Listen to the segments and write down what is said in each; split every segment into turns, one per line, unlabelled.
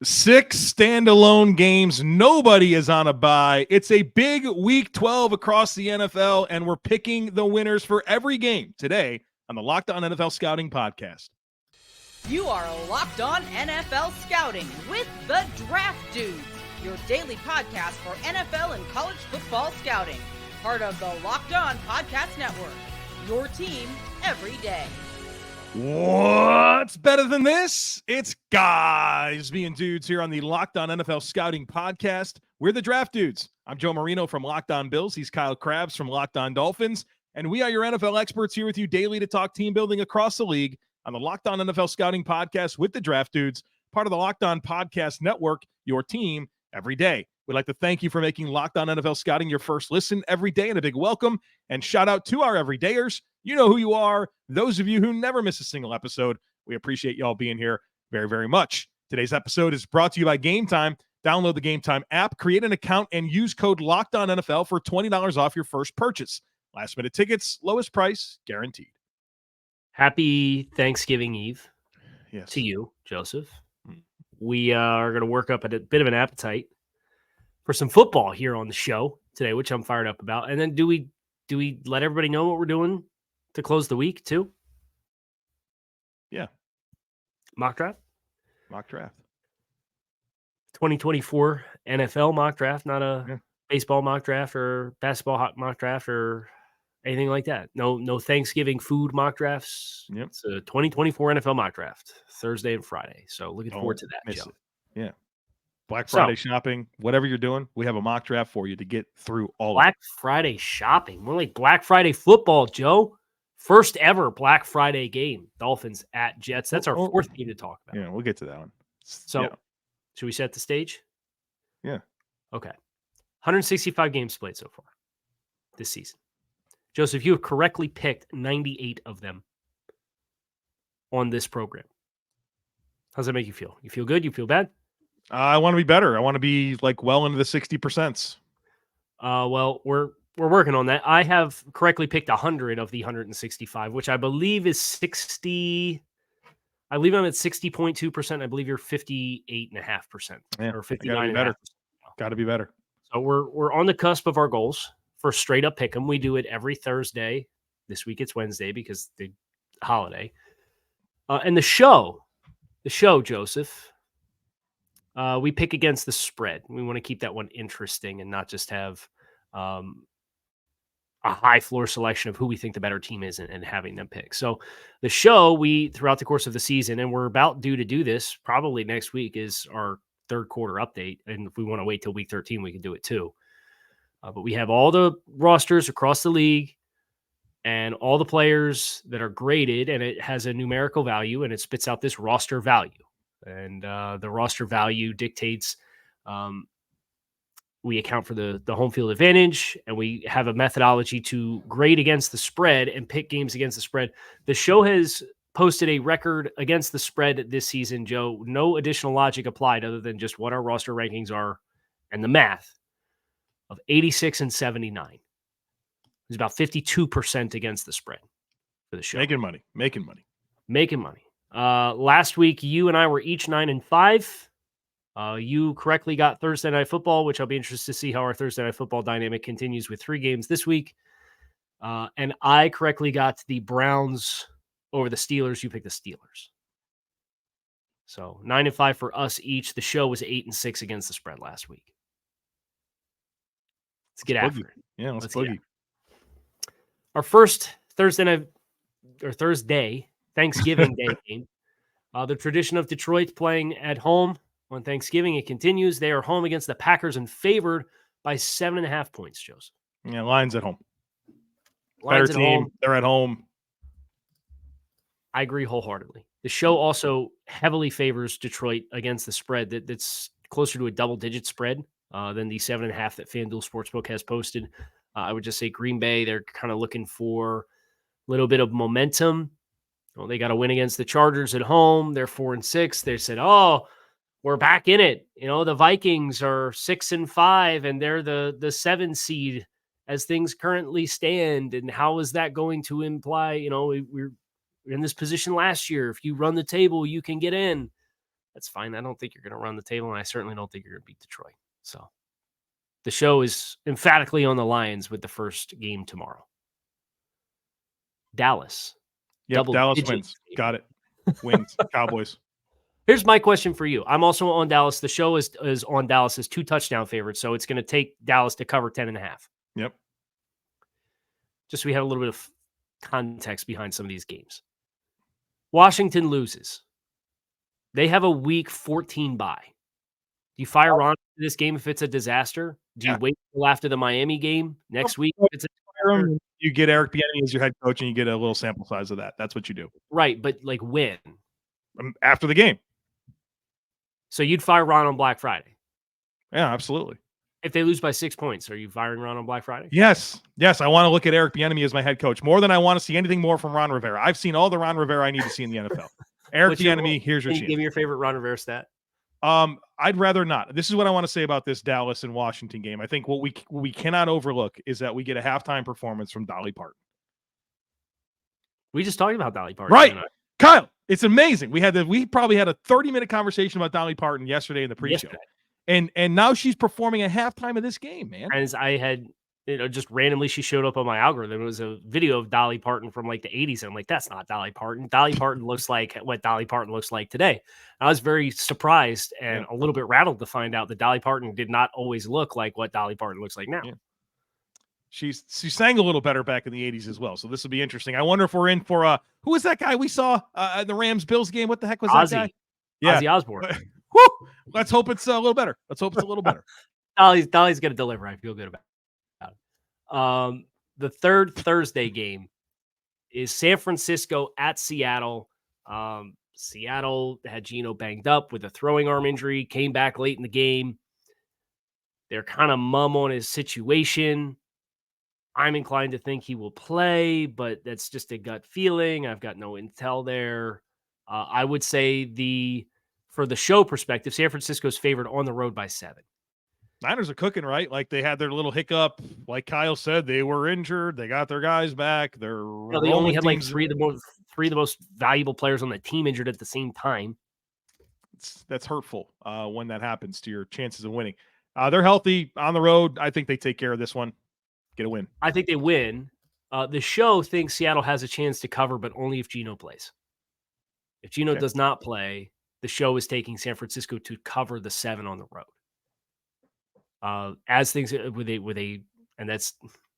6 standalone games. Nobody is on a bye. It's a big week 12 across the NFL, and we're picking the winners for every game today on the Locked On NFL Scouting Podcast.
You are Locked On NFL Scouting with the Draft Dudes, your daily podcast for NFL and college football scouting. Part of the Locked On Podcast Network, your team every day.
What's better than this? It's guys being dudes here on the Locked On NFL Scouting Podcast. We're the Draft Dudes. I'm Joe Marino from Locked On Bills. He's Kyle Krabs from Locked On Dolphins. And we are your NFL experts here with you daily to talk team building across the league on the Locked On NFL Scouting Podcast with the Draft Dudes, part of the Locked On Podcast Network, your team every day. We'd like to thank you for making Locked On NFL Scouting your first listen every day, and a big welcome and shout out to our everydayers. You know who you are. Those of you who never miss a single episode, we appreciate y'all being here very, very much. Today's episode is brought to you by Game Time. Download the Game Time app, create an account, and use code LOCKEDONNFL for $20 off your first purchase. Last minute tickets, lowest price guaranteed.
Happy Thanksgiving Eve
to
you, Joseph. We are going to work up a bit of an appetite for some football here on the show today, which I'm fired up about. And then do we let everybody know what we're doing to close the week too?
Yeah.
Mock draft?
Mock draft.
2024 NFL mock draft, not a baseball mock draft or basketball mock draft or anything like that. No Thanksgiving food mock drafts.
Yep.
It's a 2024 NFL mock draft, Thursday and Friday. So looking forward to that, Joe.
Yeah. Black Friday shopping, whatever you're doing, we have a mock draft for you to get through all
Black Friday shopping. More like Black Friday football, Joe. First ever Black Friday game. Dolphins at Jets. That's our fourth game to talk about.
Yeah, we'll get to that one.
So, should we set the stage?
Yeah.
Okay. 165 games played so far this season. Joseph, you have correctly picked 98 of them on this program. How's that make you feel? You feel good? You feel bad?
I want to be better. I want to be like well into the 60%.
Well, we're working on that. I have correctly picked 100 of the 165, which I believe is 60. I believe I'm at 60.2%. I believe you're 58.5% or 59.5%.
Got to be better.
So we're on the cusp of our goals for straight up pick 'em. We do it every Thursday. This week it's Wednesday because the holiday. And the show, Joseph. We pick against the spread. We want to keep that one interesting and not just have a high floor selection of who we think the better team is and having them pick. So the show, throughout the course of the season, and we're about due to do this probably next week, is our third quarter update. And if we want to wait till week 13, we can do it too. But we have all the rosters across the league and all the players that are graded, and it has a numerical value, and it spits out this roster value. And the roster value dictates we account for the home field advantage, and we have a methodology to grade against the spread and pick games against the spread. The show has posted a record against the spread this season, Joe. No additional logic applied other than just what our roster rankings are and the math of 86 and 79. It's about 52% against the spread for the show.
Making money.
Last week, you and I were each 9-5. You correctly got Thursday Night Football, which I'll be interested to see how our Thursday Night Football dynamic continues with 3 games this week. And I correctly got the Browns over the Steelers. You picked the Steelers. So 9-5 for us each. The show was 8-6 against the spread last week. Let's get after it.
Yeah, let's boogie.
Our first Thursday Thanksgiving Day game. The tradition of Detroit playing at home on Thanksgiving, it continues. They are home against the Packers and favored by 7.5 points, Joseph.
Yeah, Lions at home.
Lions
Better team. They're at home.
I agree wholeheartedly. The show also heavily favors Detroit against the spread. That's closer to a double-digit spread than the 7.5 that FanDuel Sportsbook has posted. I would just say Green Bay, they're kind of looking for a little bit of momentum. Well, they got to win against the Chargers at home. They're 4-6. They said, we're back in it. The Vikings are 6-5, and they're the 7 seed as things currently stand. And how is that going to imply, we're in this position last year. If you run the table, you can get in. That's fine. I don't think you're going to run the table, and I certainly don't think you're going to beat Detroit. So the show is emphatically on the Lions with the first game tomorrow. Dallas.
Yep, Dallas wins. Got it. Wins. Cowboys.
Here's my question for you. I'm also on Dallas. The show is on Dallas as 2 touchdown favorites, so it's going to take Dallas to cover 10.5.
Yep.
Just so we have a little bit of context behind some of these games. Washington loses. They have a week 14 bye. Do you fire Ron for this game if it's a disaster? Do you wait until after the Miami game next week? If it's
you get Eric Bieniemy as your head coach, and you get a little sample size of that. That's what you do.
Right, but like when?
After the game.
So you'd fire Ron on Black Friday?
Yeah, absolutely.
If they lose by 6 points, are you firing Ron on Black Friday?
Yes. I want to look at Eric Bieniemy as my head coach more than I want to see anything more from Ron Rivera. I've seen all the Ron Rivera I need to see in the NFL. Eric Bieniemy, here's your chance.
Give me your favorite Ron Rivera stat.
I'd rather not. This is what I want to say about this Dallas and Washington game. I think what we cannot overlook is that we get a halftime performance from Dolly Parton.
We just talked about Dolly Parton.
Right. Kyle, it's amazing. We probably had a 30-minute conversation about Dolly Parton yesterday in the pre-show. And now she's performing at halftime of this game, man.
As I had, just randomly she showed up on my algorithm. It was a video of Dolly Parton from like the 80s. And I'm like, that's not Dolly Parton. Dolly Parton looks like what Dolly Parton looks like today. I was very surprised and a little bit rattled to find out that Dolly Parton did not always look like what Dolly Parton looks like now. Yeah.
She sang a little better back in the 80s as well. So this will be interesting. I wonder if we're in for who was that guy we saw in the Rams-Bills game? What the heck was that guy?
Yeah. Ozzy Osbourne.
Woo! Let's hope it's a little better.
Dolly's going to deliver. I feel good about it. The third Thursday game is San Francisco at Seattle. Seattle had Geno banged up with a throwing arm injury, came back late in the game. They're kind of mum on his situation. I'm inclined to think he will play, but that's just a gut feeling. I've got no intel there. I would say for the show perspective, San Francisco's favored on the road by 7.
Niners are cooking, right? Like they had their little hiccup. Like Kyle said, they were injured. They got their guys back. They
only had like three of the most valuable players on the team injured at the same time.
That's hurtful when that happens to your chances of winning. They're healthy on the road. I think they take care of this one. Get a win.
I think they win. The show thinks Seattle has a chance to cover, but only if Geno plays. If Geno does not play, the show is taking San Francisco to cover the 7 on the road. As things and that's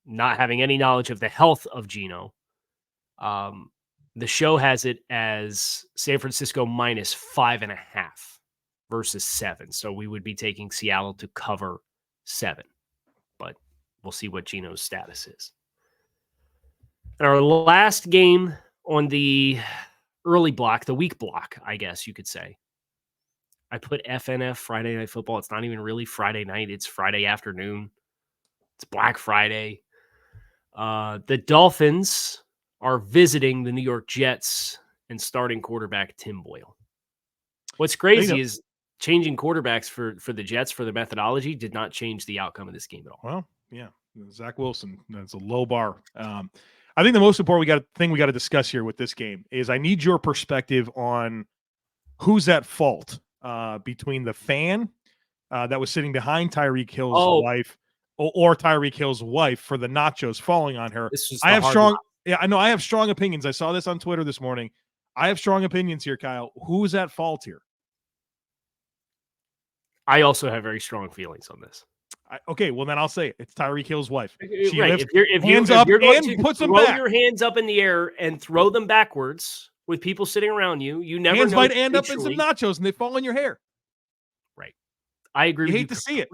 not having any knowledge of the health of Geno. The show has it as San Francisco minus 5.5 versus 7. So we would be taking Seattle to cover 7, but we'll see what Geno's status is. And our last game on the early block, the week block, I guess you could say. I put FNF, Friday Night Football. It's not even really Friday night. It's Friday afternoon. It's Black Friday. The Dolphins are visiting the New York Jets and starting quarterback Tim Boyle. What's crazy is changing quarterbacks for the Jets for the methodology did not change the outcome of this game at all.
Well, yeah. Zach Wilson, that's a low bar. I think the most important thing we got to discuss here with this game is I need your perspective on who's at fault between the fan that was sitting behind Tyreek Hill's wife or Tyreek Hill's wife for the nachos falling on her. I have strong opinions. I saw this on Twitter this morning. I have strong opinions here, Kyle. Who's at fault here?
I also have very strong feelings on this.
Okay, well then I'll say it. It's Tyreek Hill's wife. She
right.
lifts
if you're going to puts them back. Your hands up in the air and throw them backwards with people sitting around you. You never
hands might end up in some nachos and they fall in your hair.
Right. I agree.
You hate to see it.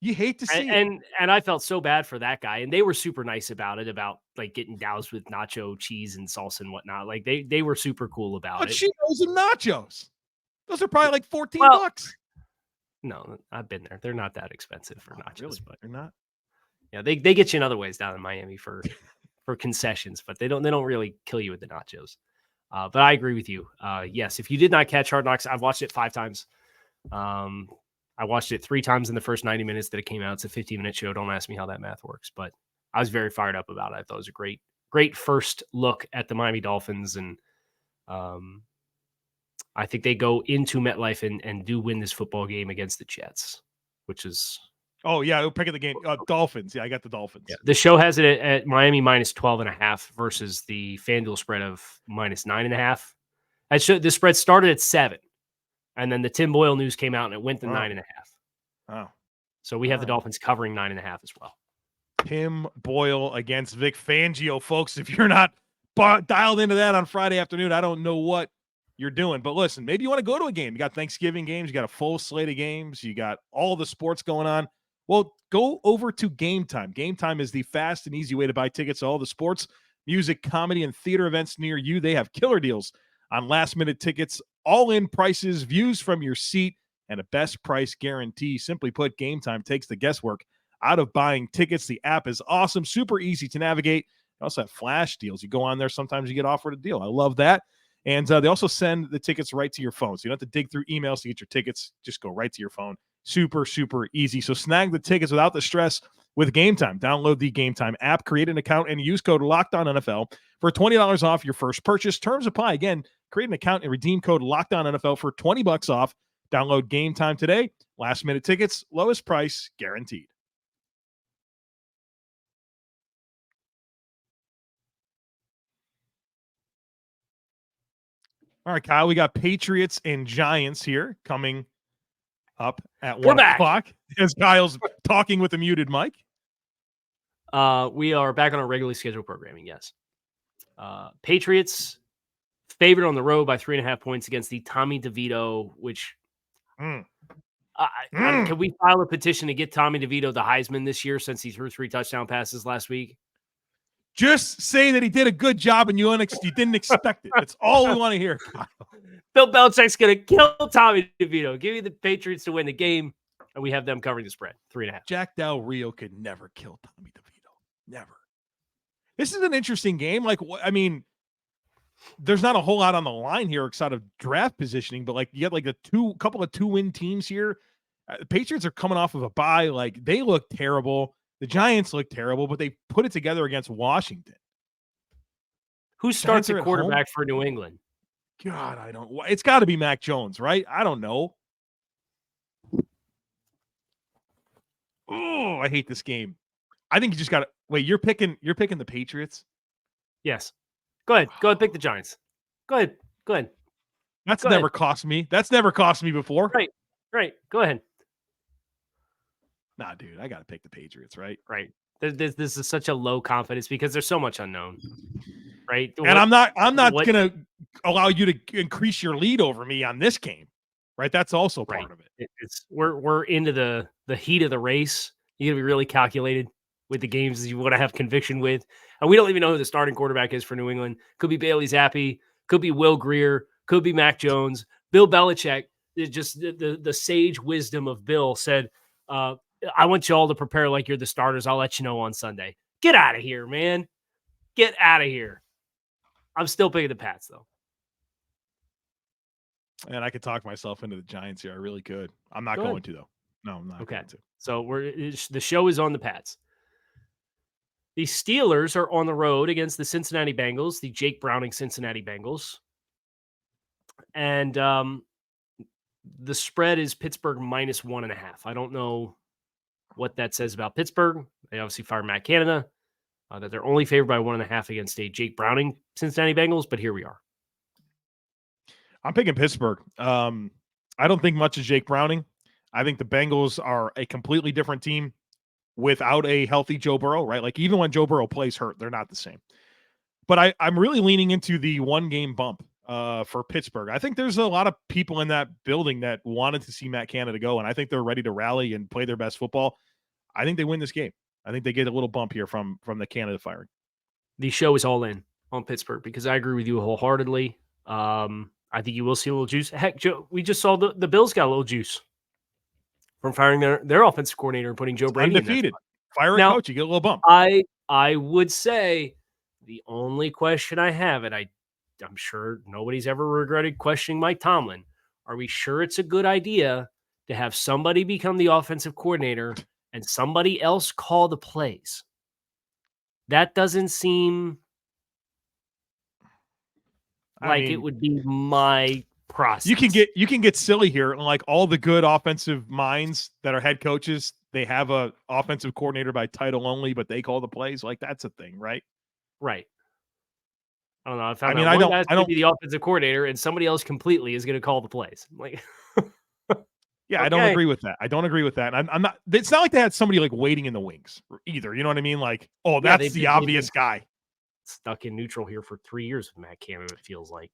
You hate to see
it. And I felt so bad for that guy. And they were super nice about it, about like getting doused with nacho cheese and salsa and whatnot. Like they were super cool about it.
But she knows them nachos. Those are probably like $14.
No, I've been there. They're not that expensive for nachos,
really?
But
they're not.
Yeah, they get you in other ways down in Miami for concessions, but they don't really kill you with the nachos. But I agree with you. Yes, if you did not catch Hard Knocks, I've watched it 5 times. I watched it 3 times in the first 90 minutes that it came out. It's a 15-minute show. Don't ask me how that math works, but I was very fired up about it. I thought it was a great first look at the Miami Dolphins, and I think they go into MetLife and do win this football game against the Jets, which is.
Oh, yeah. We're picking the game. Dolphins. Yeah, I got the Dolphins.
Yeah. The show has it at Miami minus 12.5 versus the FanDuel spread of minus 9.5. The spread started at 7, and then the Tim Boyle news came out and it went to 9.5.
Oh.
So we have the Dolphins covering 9.5 as well.
Tim Boyle against Vic Fangio, folks. If you're not dialed into that on Friday afternoon, I don't know what you're doing. But listen, maybe you want to go to a game. You got Thanksgiving games. You got a full slate of games. You got all the sports going on. Well, go over to Game Time. Game Time is the fast and easy way to buy tickets to all the sports, music, comedy, and theater events near you. They have killer deals on last-minute tickets, all-in prices, views from your seat, and a best price guarantee. Simply put, Game Time takes the guesswork out of buying tickets. The app is awesome, super easy to navigate. They also have flash deals. You go on there, sometimes you get offered a deal. I love that. And they also send the tickets right to your phone. So you don't have to dig through emails to get your tickets. Just go right to your phone. Super, super easy. So snag the tickets without the stress with Game Time. Download the Game Time app, create an account, and use code LOCKEDONNFL for $20 off your first purchase. Terms apply. Again, create an account and redeem code LOCKEDONNFL for $20 off. Download Game Time today. Last-minute tickets, lowest price guaranteed. All right, Kyle, we got Patriots and Giants here coming up at 1 o'clock as Kyle's talking with a muted mic.
We are back on our regularly scheduled programming, yes. Patriots favored on the road by 3.5 points against the Tommy DeVito, which can we file a petition to get Tommy DeVito the Heisman this year since he threw 3 touchdown passes last week?
Just say that he did a good job and you didn't expect it. That's all we want to hear, Kyle.
Bill Belichick's going to kill Tommy DeVito. Give me the Patriots to win the game, and we have them covering the spread, 3.5.
Jack Del Rio could never kill Tommy DeVito. Never. This is an interesting game. There's not a whole lot on the line here outside of draft positioning, but you got couple of 2-win teams here. The Patriots are coming off of a bye. They look terrible. The Giants look terrible, but they put it together against Washington.
Who starts at quarterback for New England?
God, I don't. It's got to be Mac Jones, right? I don't know. Oh, I hate this game. I think you just got to wait. You're picking the Patriots.
Yes. Go ahead. Pick the Giants. Go ahead.
That's never cost me. That's never cost me before.
Right. Go ahead.
Nah, dude, I got to pick the Patriots, right?
Right. This is such a low confidence because there's so much unknown, right?
And I'm not going to allow you to increase your lead over me on this game, right? That's also part of it.
We're into the heat of the race. You got to be really calculated with the games that you want to have conviction with. And we don't even know who the starting quarterback is for New England. Could be Bailey Zappi, could be Will Grier, could be Mac Jones. Bill Belichick, just the sage wisdom of Bill said, I want you all to prepare like you're the starters. I'll let you know on Sunday. Get out of here, man. Get out of here. I'm still picking the Pats, though.
And I could talk myself into the Giants here. I really could. I'm not going to, though. No, I'm not going to.
So the show is on the Pats. The Steelers are on the road against the Cincinnati Bengals, the Jake Browning Cincinnati Bengals. And the spread is Pittsburgh minus 1.5. I don't know what that says about Pittsburgh. They obviously fired Matt Canada, that they're only favored by 1.5 against a Jake Browning Cincinnati Bengals, but here we are.
I'm picking Pittsburgh. I don't think much of Jake Browning. I think the Bengals are a completely different team without a healthy Joe Burrow, right? Even when Joe Burrow plays hurt, they're not the same. But I'm really leaning into the 1-game bump for Pittsburgh. I think there's a lot of people in that building that wanted to see Matt Canada go, and I think they're ready to rally and play their best football. I think they win this game. I think they get a little bump here from the Canada firing.
The show is all in on Pittsburgh because I agree with you wholeheartedly. I think you will see a little juice. Heck, Joe, we just saw the Bills got a little juice from firing their offensive coordinator and putting Joe Brady
undefeated. Fire a coach, you get a little bump.
I would say the only question I have, and I'm sure nobody's ever regretted questioning Mike Tomlin, are we sure it's a good idea to have somebody become the offensive coordinator and somebody else call the plays? That doesn't seem like it would be my process.
You can get silly here. Like all the good offensive minds that are head coaches, they have a offensive coordinator by title only, but they call the plays. Like that's a thing, right?
Right. I don't know.
I don't
guy's going to be the offensive coordinator, and somebody else completely is going to call the plays. Like,
yeah,
okay.
I don't agree with that. I'm not. It's not like they had somebody like waiting in the wings either. You know what I mean? Like, oh, that's the obvious guy.
Stuck in neutral here for 3 years with Matt Canada. It feels like.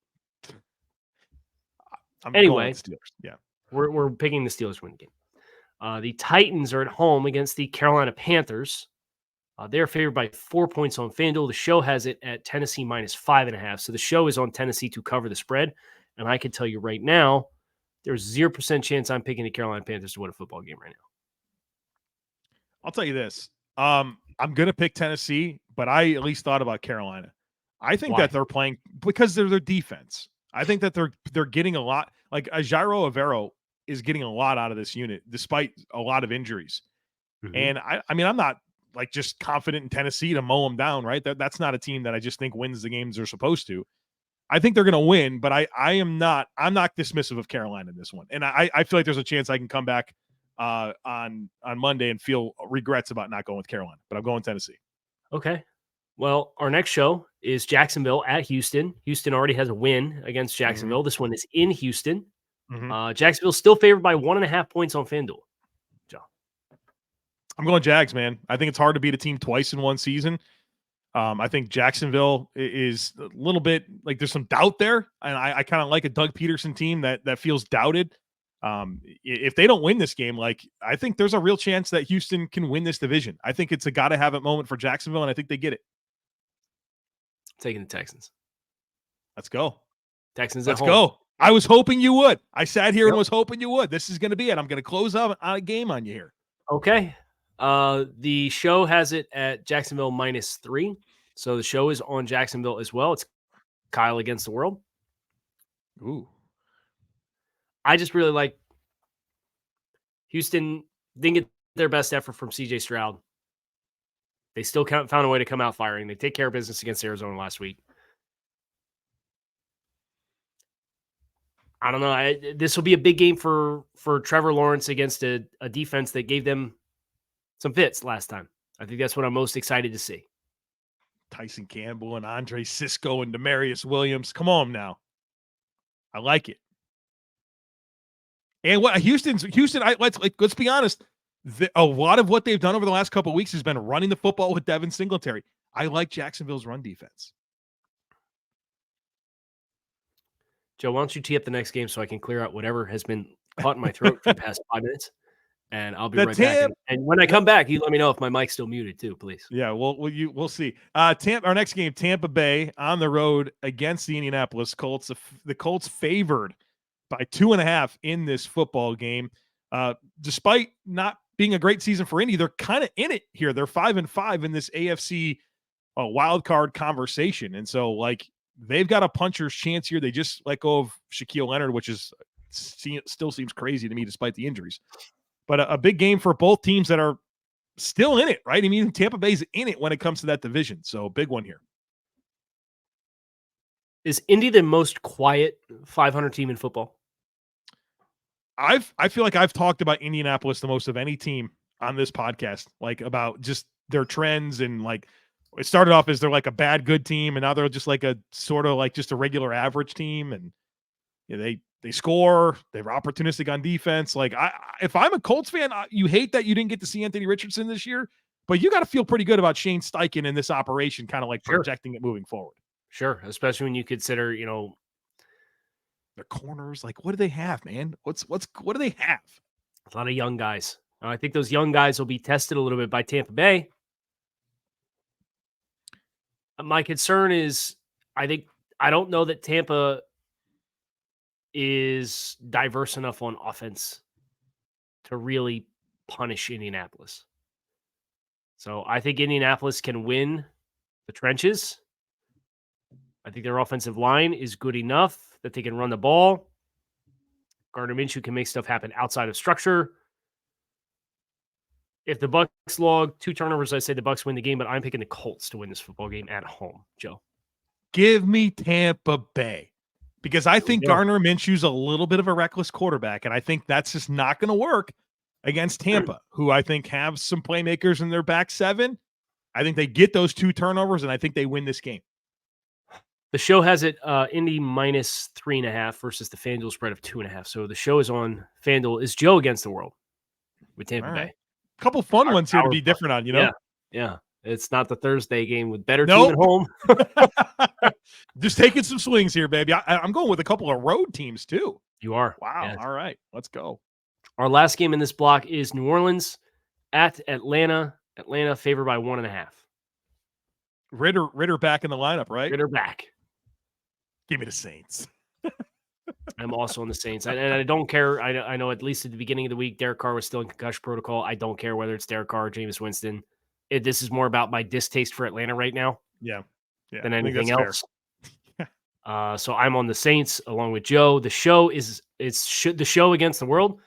Anyway, Steelers. Yeah,
we're picking the Steelers win the game. The Titans are at home against the Carolina Panthers. They're favored by 4 points on FanDuel. The show has it at Tennessee minus 5.5. So the show is on Tennessee to cover the spread. And I can tell you right now, there's 0% chance I'm picking the Carolina Panthers to win a football game right now.
I'll tell you this. I'm going to pick Tennessee, but I at least thought about Carolina. I think that they're playing because they're their defense. I think that they're getting a lot. Like Jairo Avero is getting a lot out of this unit despite a lot of injuries. Mm-hmm. And I mean, I'm not like just confident in Tennessee to mow them down, right? That's not a team that I just think wins the games they're supposed to. I think they're going to win, but I'm not dismissive of Carolina in this one. And I feel like there's a chance I can come back on Monday and feel regrets about not going with Carolina, but I'm going Tennessee.
Okay. Well, our next show is Jacksonville at Houston. Houston already has a win against Jacksonville. Mm-hmm. This one is in Houston. Mm-hmm. Jacksonville's still favored by 1.5 points on FanDuel. Joe.
I'm going Jags, man. I think it's hard to beat a team twice in one season. I think Jacksonville is a little bit like there's some doubt there, and I kind of like a Doug Peterson team that feels doubted. If they don't win this game, like I think there's a real chance that Houston can win this division. I think it's a gotta-have-it moment for Jacksonville, and I think they get it.
Taking the Texans.
Let's go.
Texans
Let's
at home.
go. I was hoping you would. I sat here and was hoping you would. This is going to be it. I'm going to close out on a game on you here.
Okay. The show has it at Jacksonville minus 3. So the show is on Jacksonville as well. It's Kyle against the world.
Ooh.
I just really like Houston didn't get their best effort from CJ Stroud. They still found a way to come out firing. They take care of business against Arizona last week. I don't know. This will be a big game for Trevor Lawrence against a defense that gave them some fits last time. I think that's what I'm most excited to see.
Tyson Campbell and Andre Cisco and Demarius Williams. Come on now. I like it. And what Houston, let's be honest. A lot of what they've done over the last couple of weeks has been running the football with Devin Singletary. I like Jacksonville's run defense.
Joe, why don't you tee up the next game so I can clear out whatever has been caught in my throat for the past 5 minutes, and I'll be right back. And when I come back, you let me know if my mic's still muted too, please.
Yeah, we'll see. Our next game, Tampa Bay on the road against the Indianapolis Colts. The Colts favored by 2.5 in this football game. Despite not being a great season for Indy, they're kind of in it here. They're 5-5 in this AFC wild card conversation, and so like they've got a puncher's chance here. They just let go of Shaquille Leonard, which still seems crazy to me despite the injuries. But a big game for both teams that are still in it, right? I mean, Tampa Bay's in it when it comes to that division, so big one here.
Is Indy the most quiet 500 team in football?
I feel like I've talked about Indianapolis the most of any team on this podcast, like about just their trends and like it started off as they're like a bad good team and now they're just like a sort of like just a regular average team, and you know, they score, they're opportunistic on defense. Like if I'm a Colts fan, you hate that you didn't get to see Anthony Richardson this year, but you got to feel pretty good about Shane Steichen in this operation, kind of like projecting it moving forward.
Sure, especially when you consider, you know,
their corners, like what do they have, man? What do they have?
A lot of young guys. I think those young guys will be tested a little bit by Tampa Bay. My concern is, I don't know that Tampa is diverse enough on offense to really punish Indianapolis. So I think Indianapolis can win the trenches. I think their offensive line is good enough that they can run the ball. Gardner Minshew can make stuff happen outside of structure. If the Bucs log 2 turnovers, I say the Bucs win the game, but I'm picking the Colts to win this football game at home, Joe.
Give me Tampa Bay. because I think
Yeah.
Gardner Minshew's a little bit of a reckless quarterback, and I think that's just not going to work against Tampa, who I think have some playmakers in their back seven. I think they get those 2 turnovers, and I think they win this game.
The show has it Indy minus 3.5 versus the FanDuel spread of 2.5. So the show is on FanDuel. Is Joe against the world with Tampa
All right.
Bay?
Couple fun ones here to be
fun.
different on, you know?
Yeah. It's not the Thursday game with better
Nope.
team at home.
Just taking some swings here, baby. I'm going with a couple of road teams too.
You are.
Wow.
Yeah.
All right. Let's go.
Our last game in this block is New Orleans at Atlanta. Atlanta favored by 1.5.
Ritter back in the lineup, right?
Ritter back.
Give me the Saints.
I'm also on the Saints. And I don't care. I know at least at the beginning of the week, Derek Carr was still in concussion protocol. I don't care whether it's Derek Carr or Jameis Winston. This is more about my distaste for Atlanta right now.
Yeah.
Than anything else. So I'm on the Saints along with Joe. The show is the show against the world.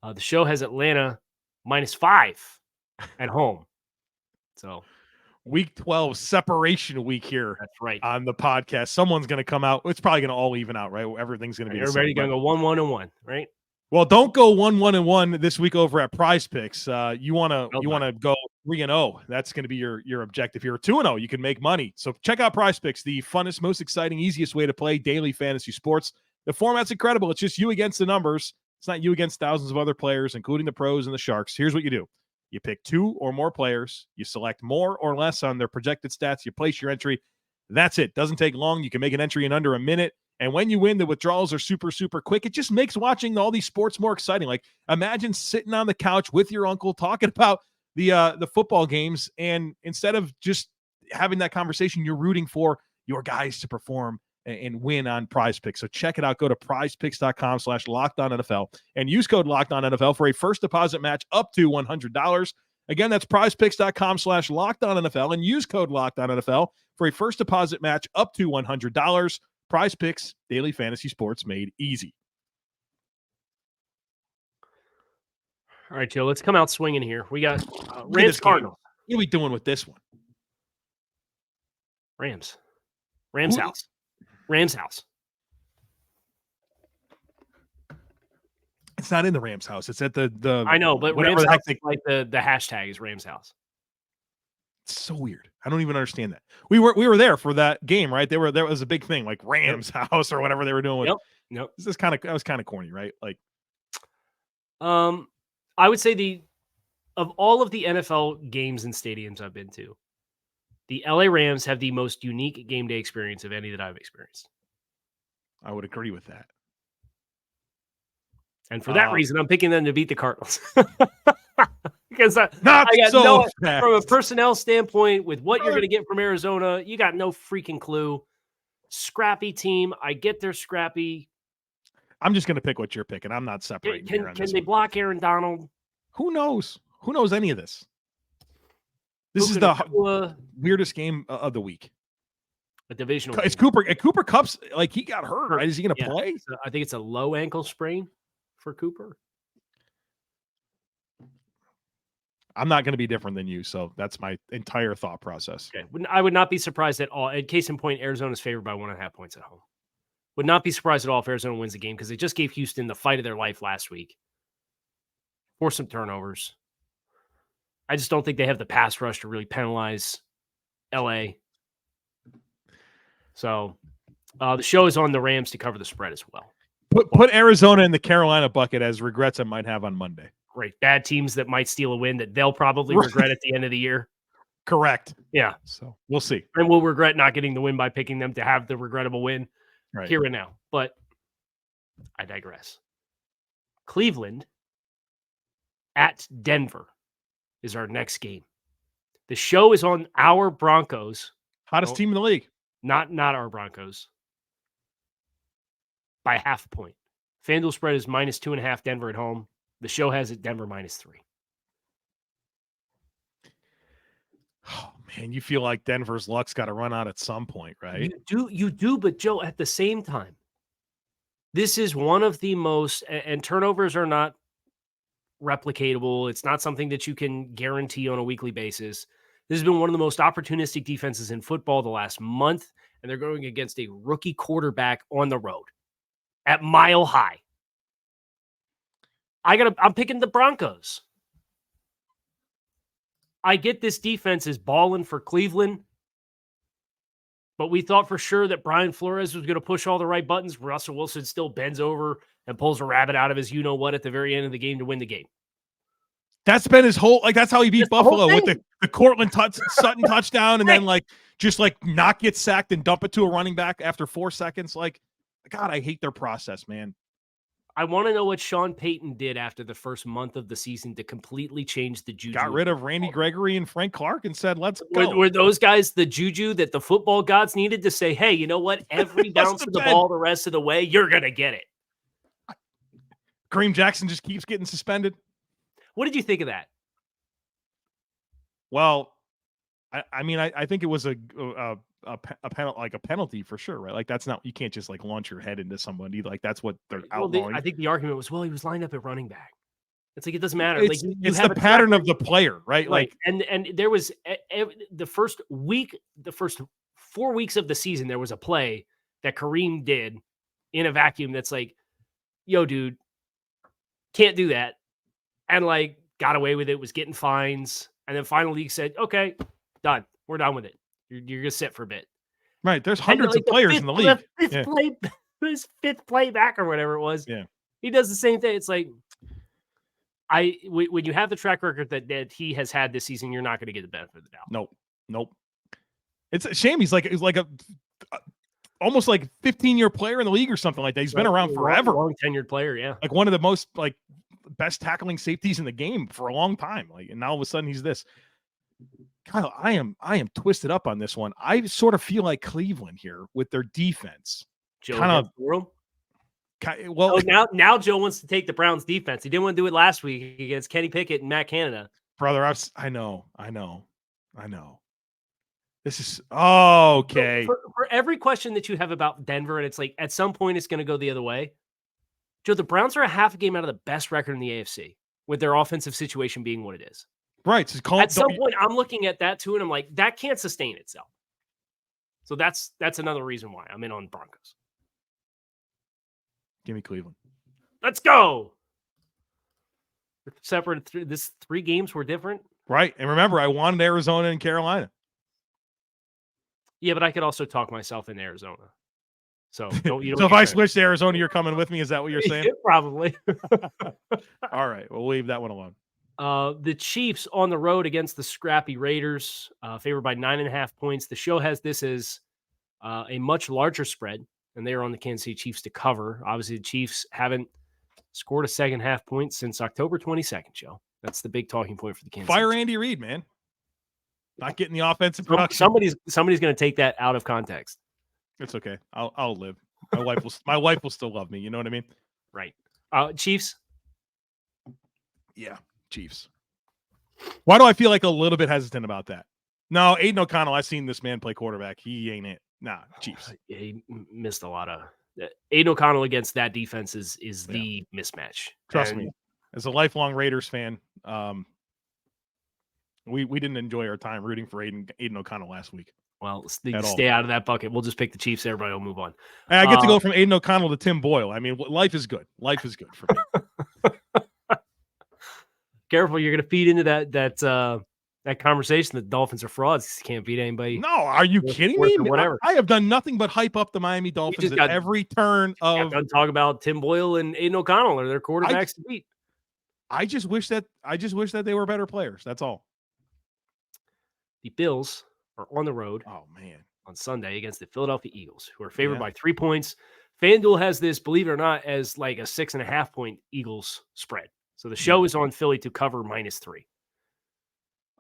The show has Atlanta -5 at home. So
Week 12 separation week here.
that's right.
On the podcast. Someone's going to come out. It's probably going to all even out, right? Everything's going to be
Everybody going to go 1-1-1, right?
Well, don't go 1-1-1 this week over at Prize Picks. You want to go 3-0. That's going to be your objective here. 2-0, you can make money. So check out Prize Picks, the funnest, most exciting, easiest way to play daily fantasy sports. The format's incredible. It's just you against the numbers. It's not you against thousands of other players, including the pros and the sharks. Here's what you do. You pick 2 or more players. You select more or less on their projected stats. You place your entry. That's it. Doesn't take long. You can make an entry in under a minute. And when you win, the withdrawals are super, super quick. It just makes watching all these sports more exciting. Like, imagine sitting on the couch with your uncle talking about the football games, and instead of just having that conversation, you're rooting for your guys to perform and win on Prize Picks. So check it out. Go to prizepicks.com/LockedOnNFL and use code LockedOnNFL for a first deposit match up to $100. Again, that's prizepicks.com/LockedOnNFL and use code LockedOnNFL for a first deposit match up to $100. Prize Picks, daily fantasy sports made easy.
All right, Joe, let's come out swinging here. We got Rams Cardinals.
What are we doing with this one?
Rams house.
It's not in the Rams house. It's at the
I know, but
whatever
Rams
the heck
house, like the hashtag is Rams house.
It's so weird. I don't even understand that. We were there for that game, right? There was a big thing like Rams house or whatever they were doing.
Yep.
That was kind of corny, right? Like,
I would say of all of the NFL games and stadiums I've been to, the LA Rams have the most unique game day experience of any that I've experienced.
I would agree with that.
And for that reason, I'm picking them to beat the Cardinals. Because from a personnel standpoint, with what you're going to get from Arizona, you got no freaking clue. Scrappy team. I get they're scrappy.
I'm just going to pick what you're picking. I'm not separating.
Can they block Aaron Donald?
Who knows? Who knows any of this? This is the weirdest game of the week.
A divisional.
It's Cooper. Cooper Kupp's like he got hurt. Right? Is he going to play?
So I think it's a low ankle sprain for Cooper.
I'm not going to be different than you, so that's my entire thought process.
Okay. I would not be surprised at all. In case in point, Arizona's favored by 1.5 points at home. Would not be surprised at all if Arizona wins the game because they just gave Houston the fight of their life last week. Forced some turnovers. I just don't think they have the pass rush to really penalize LA. So the show is on the Rams to cover the spread as well.
Put Arizona in the Carolina bucket as regrets I might have on Monday.
Great. Bad teams that might steal a win that they'll probably regret at the end of the year.
Correct.
Yeah.
So we'll see.
And we'll regret not getting the win by picking them to have the regrettable win here and now. But I digress. Cleveland at Denver is our next game. The show is on our Broncos.
Hottest team in the league.
Not our Broncos. By half a point. FanDuel spread is -2.5 Denver at home. The show has it Denver -3.
Oh man, you feel like Denver's luck's got to run out at some point, right?
You do, but Joe, at the same time, this is one of the most, and turnovers are not replicatable. It's not something that you can guarantee on a weekly basis. This has been one of the most opportunistic defenses in football the last month, and they're going against a rookie quarterback on the road. at Mile High. I'm picking the Broncos. I get this defense is balling for Cleveland, but we thought for sure that Brian Flores was going to push all the right buttons. Russell Wilson still bends over and pulls a rabbit out of his you-know-what at the very end of the game to win the game.
That's been his whole, that's how he beat Buffalo with the Cortland Sutton touchdown and then just not get sacked and dump it to a running back after 4 seconds. God, I hate their process, man.
I want to know what Sean Payton did after the first month of the season to completely change the juju.
Got rid of Randy Gregory and Frank Clark and said, let's go.
Were those guys the juju that the football gods needed to say, hey, you know what? Every bounce of the ball the rest of the way, you're going to get it.
Kareem Jackson just keeps getting suspended.
What did you think of that?
Well, I think it was a penalty for sure, right? That's not, you can't just launch your head into somebody. That's what they're outlawing.
I think the argument was, he was lined up at running back. It's it doesn't matter.
It's the pattern of the player, right?
And there was the first 4 weeks of the season, there was a play that Kareem did in a vacuum. That's yo, dude, can't do that. And got away with it, was getting fines. And then finally he said, okay, done. We're done with it. You're going to sit for a bit.
Right. There's hundreds of players in the league.
His fifth play back or whatever it was.
Yeah.
He does the same thing. It's when you have the track record that he has had this season, you're not going to get the benefit of the doubt.
Nope. It's a shame. He's almost 15-year player in the league or something like that. He's been around forever.
Long tenured player. Yeah.
One of the most best tackling safeties in the game for a long time. And now all of a sudden he's this. Kyle, I am twisted up on this one. I sort of feel like Cleveland here with their defense.
Now Joe wants to take the Browns defense. He didn't want to do it last week against Kenny Pickett and Matt Canada.
Brother, I know. This is okay.
For every question that you have about Denver, and it's at some point it's going to go the other way. Joe, the Browns are a half a game out of the best record in the AFC, with their offensive situation being what it is.
Right. So
at some point, I'm looking at that too, and I'm that can't sustain itself. So that's another reason why I'm in on Broncos.
Give me Cleveland.
Let's go. Separate. This 3 games were different.
Right. And remember, I wanted Arizona and Carolina.
Yeah, but I could also talk myself in Arizona. So
so if I switch to Arizona, you're coming with me? Is that what you're saying?
Probably.
All right. We'll leave that one alone.
The Chiefs on the road against the scrappy Raiders, favored by 9.5 points. The show has this as a much larger spread, and they are on the Kansas City Chiefs to cover. Obviously, the Chiefs haven't scored a second half point since October 22nd, Joe. That's the big talking point for the Kansas City Chiefs.
Andy Reid, man. Not getting the offensive production.
Somebody's going to take that out of context.
It's okay. I'll live. My wife will still love me. You know what I mean?
Right. Chiefs.
Yeah, Chiefs. Why do I feel a little bit hesitant about that? No, Aiden O'Connell. I've seen this man play quarterback. He ain't it. Nah, Chiefs.
Yeah, he missed a lot of. Aiden O'Connell against that defense is the mismatch.
Trust me, as a lifelong Raiders fan, we didn't enjoy our time rooting for Aiden O'Connell last week.
Well, stay out of that bucket. We'll just pick the Chiefs. Everybody will move on.
I get to go from Aiden O'Connell to Tim Boyle. I mean, life is good. Life is good for me.
Careful, you're going to feed into that conversation. The Dolphins are frauds. Can't beat anybody.
No, are you kidding me?
Whatever.
I have done nothing but hype up the Miami Dolphins at every turn of.
Talk about Tim Boyle and Aiden O'Connell are their quarterbacks to beat.
I just wish that they were better players. That's all.
The Bills are on the road.
Oh man,
on Sunday against the Philadelphia Eagles, who are favored by 3 points. FanDuel has this, believe it or not, as a 6.5 point Eagles spread. So the show is on Philly to cover -3.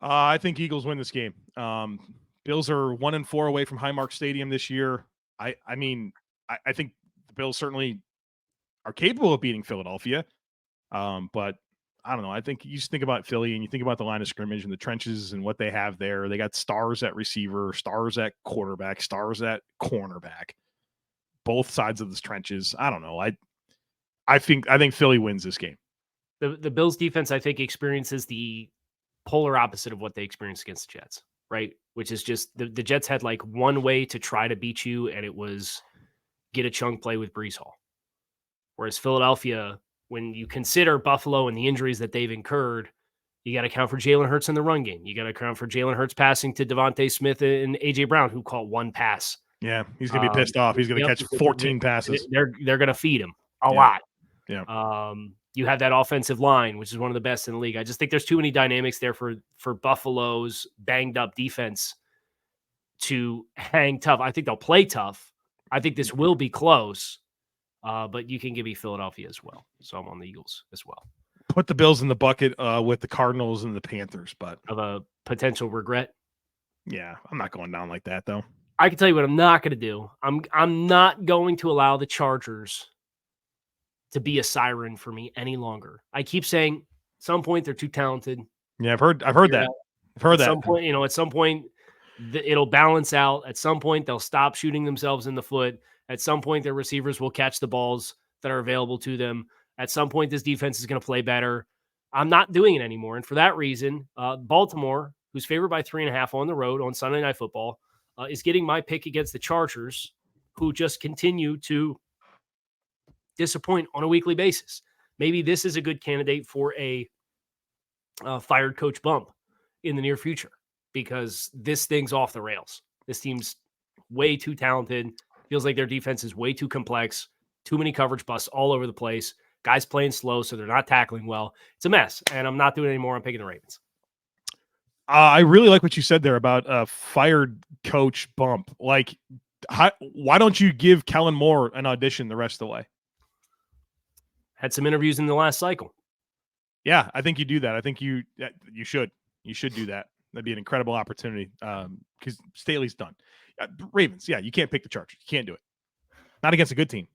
I think Eagles win this game. Bills are 1-4 away from Highmark Stadium this year. I think the Bills certainly are capable of beating Philadelphia. But I don't know. I think you just think about Philly and you think about the line of scrimmage and the trenches and what they have there. They got stars at receiver, stars at quarterback, stars at cornerback. Both sides of the trenches. I don't know. I think Philly wins this game.
The Bills defense, I think, experiences the polar opposite of what they experienced against the Jets, right? Which is just the Jets had one way to try to beat you, and it was get a chunk play with Breece Hall. Whereas Philadelphia, when you consider Buffalo and the injuries that they've incurred, you got to account for Jalen Hurts in the run game. You got to account for Jalen Hurts passing to Devontae Smith and A.J. Brown, who caught one pass.
Yeah, he's going to be pissed off. He's going to catch 14 passes.
They're going to feed him a lot.
Yeah.
You have that offensive line, which is one of the best in the league. I just think there's too many dynamics there for Buffalo's banged up defense to hang tough. I think they'll play tough. I think this will be close, but you can give me Philadelphia as well. So I'm on the Eagles as well.
Put the Bills in the bucket with the Cardinals and the Panthers, but
of a potential regret.
Yeah, I'm not going down like that though.
I can tell you what I'm not going to do. I'm not going to allow the Chargers to be a siren for me any longer. I keep saying at some point they're too talented.
Yeah, I've heard that. I've heard that.
Some point, at some point it'll balance out. At some point they'll stop shooting themselves in the foot. At some point their receivers will catch the balls that are available to them. At some point this defense is going to play better. I'm not doing it anymore. And for that reason, Baltimore, who's favored by 3.5 on the road on Sunday Night Football, is getting my pick against the Chargers, who just continue to disappoint on a weekly basis. Maybe this is a good candidate for a fired coach bump in the near future because this thing's off the rails. This team's way too talented. Feels like their defense is way too complex. Too many coverage busts all over the place. Guys playing slow, so they're not tackling well. It's a mess, and I'm not doing it anymore. I'm picking the Ravens.
I really like what you said there about a fired coach bump. Like, why don't you give Kellen Moore an audition the rest of the way?
Had some interviews in the last cycle.
Yeah, I think you do that. I think you should. You should do that. That'd be an incredible opportunity because Staley's done. Ravens, yeah, you can't pick the Chargers. You can't do it. Not against a good team.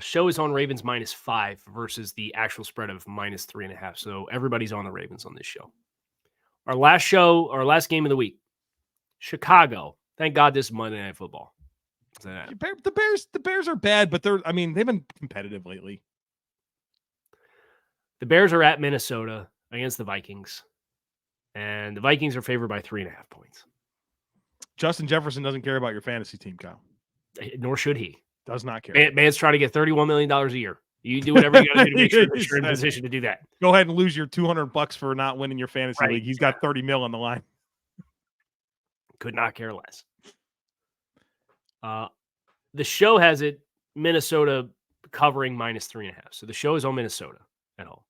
Show is on Ravens -5 versus the actual spread of -3.5. So everybody's on the Ravens on this show. Our last game of the week, Chicago. Thank God this is Monday Night Football.
The Bears are bad, but they've been competitive lately.
The Bears are at Minnesota against the Vikings, and the Vikings are favored by 3.5 points.
Justin Jefferson doesn't care about your fantasy team, Kyle.
Nor should he.
Does not care.
Man's trying to get $31 million a year. You do whatever you got to do to make sure that you're in position to do that.
Go ahead and lose your $200 for not winning your fantasy league. He's got 30 mil on the line.
Could not care less. The show has it Minnesota covering -3.5. So the show is on Minnesota at home.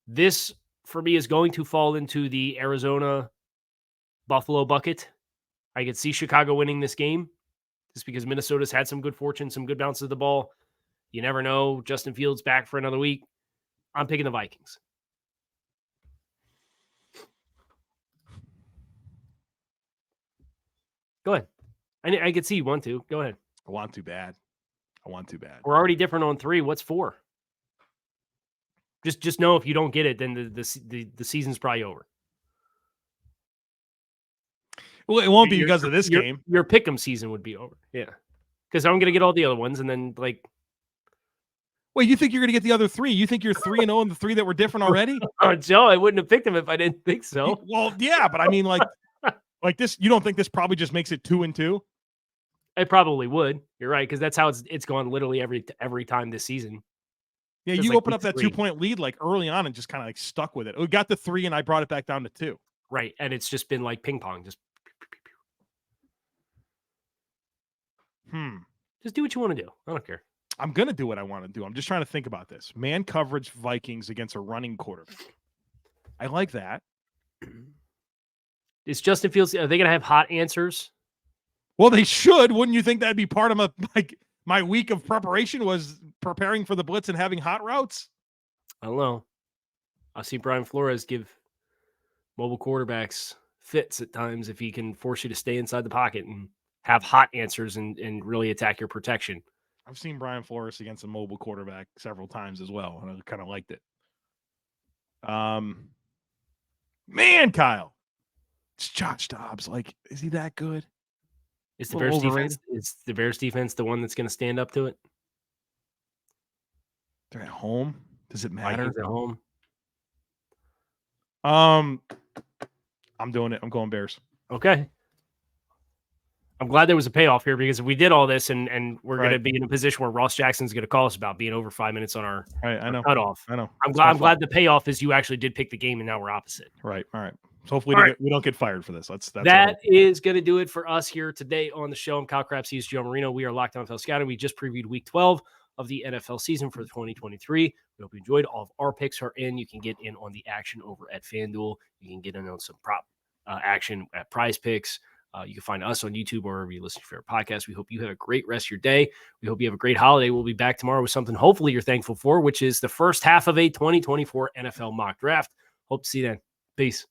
This, for me, is going to fall into the Arizona-Buffalo bucket. I could see Chicago winning this game just because Minnesota's had some good fortune, some good bounces of the ball. You never know. Justin Fields back for another week. I'm picking the Vikings. Go ahead. I could see you want to. Go ahead.
I want to bad.
We're already different on 3. What's 4? Just know if you don't get it, then the season's probably over.
Well, it won't be because of this game.
Your pick'em season would be over. Yeah. Because I'm going to get all the other ones, and then, like...
Wait, you think you're going to get the other 3? You think you're 3-0 in the 3 that were different already?
Joe, I wouldn't have picked them if I didn't think so.
Well, yeah, but I mean, like this, you don't think this probably just makes it 2-2?
It probably would. You're right, because that's how it's gone literally every time this season.
Yeah, you open up that 2-point lead like early on and just kind of like stuck with it. We got the 3 and I brought it back down to 2.
Right, and it's just been like ping pong. Just do what you want to do. I don't care.
I'm going to do what I want to do. I'm just trying to think about this. Man coverage Vikings against a running quarterback. I like that.
Is Justin Fields, are they going to have hot answers?
Well, they should. Wouldn't you think that'd be part of my week of preparation was preparing for the blitz and having hot routes?
I don't know. I see Brian Flores give mobile quarterbacks fits at times if he can force you to stay inside the pocket and have hot answers and really attack your protection.
I've seen Brian Flores against a mobile quarterback several times as well, and I kind of liked it. Man, Kyle, it's Josh Dobbs. Like, is he that good?
Is the Bears defense the one that's going to stand up to it?
They're at home. Does it matter?
Vikings at home.
I'm doing it. I'm going Bears.
Okay. I'm glad there was a payoff here, because if we did all this and we're
Right.
going to be in a position where Ross Jackson's going to call us about being over 5 minutes on our,
I know.
cutoff.
I know.
I'm glad the payoff is you actually did pick the game and now we're opposite.
Right. All right. So hopefully we don't get fired for this.
That is going to do it for us here today on the show. I'm Kyle Krabs. He's Joe Marino. We are Locked On NFL Scouting. We just previewed Week 12 of the NFL season for 2023. We hope you enjoyed. All of our picks are in. You can get in on the action over at FanDuel. You can get in on some prop action at Prize Picks. You can find us on YouTube or wherever you listen to your podcast. We hope you have a great rest of your day. We hope you have a great holiday. We'll be back tomorrow with something hopefully you're thankful for, which is the first half of a 2024 NFL mock draft. Hope to see you then. Peace.